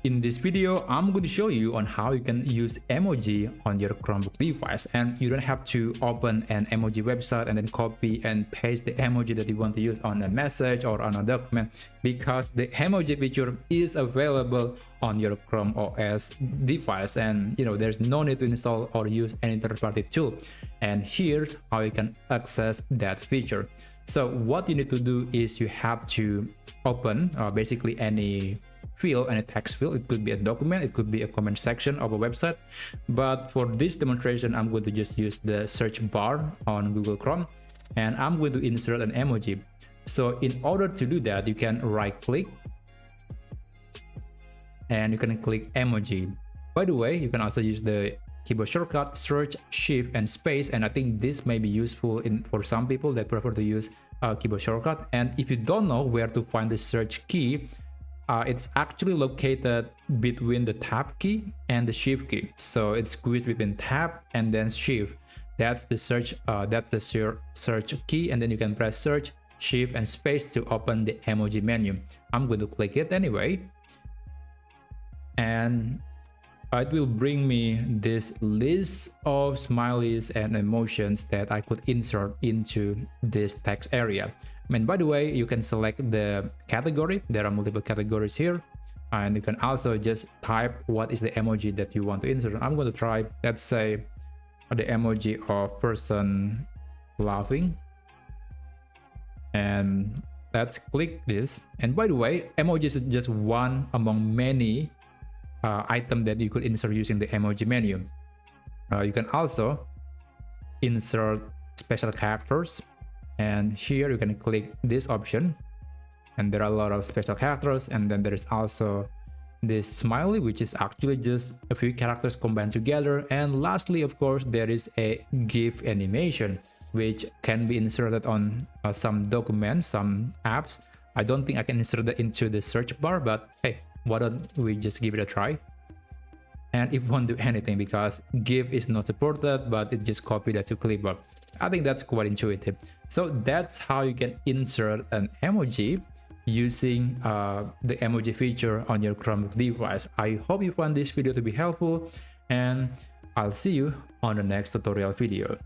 In this video, I'm going to show you on how you can use emoji on your Chromebook device, and you don't have to open an emoji website and then copy and paste the emoji that you want to use on a message or on a document, because the emoji feature is available on your Chrome OS device, and there's no need to install or use any third-party tool. And here's how you can access that feature. So what you need to do is you have to open basically any field, any text field. It could be a document, it could be a comment section of a website, but for this demonstration I'm going to just use the search bar on Google Chrome, and I'm going to insert an emoji. So in order to do that, you can right click and you can click emoji. By the way, you can also use the keyboard shortcut search, shift and space, and I think this may be useful for some people that prefer to use keyboard shortcut. And if you don't know where to find the search key, it's actually located between the tab key and the shift key. So it's squeezed between tab and then shift. That's the search key, and then you can press search, shift and space to open the emoji menu. I'm going to click it anyway, and it will bring me this list of smileys and emotions that I could insert into this text area. And by the way, you can select the category. There are multiple categories here, and you can also just type what is the emoji that you want to insert. I'm going to try, let's say, the emoji of person laughing, and let's click this. And by the way, emojis is just one among many items that you could insert using the emoji menu. You can also insert special characters, and here you can click this option, and there are a lot of special characters. And then there is also this smiley, which is actually just a few characters combined together. And lastly, of course, there is a GIF animation, which can be inserted on some documents, some apps. I don't think I can insert that into the search bar, but hey, why don't we just give it a try? And it won't do anything because GIF is not supported, but it just copied that to clipboard. I think that's quite intuitive. So that's how you can insert an emoji using the emoji feature on your Chromebook device. I hope you found this video to be helpful, and I'll see you on the next tutorial video.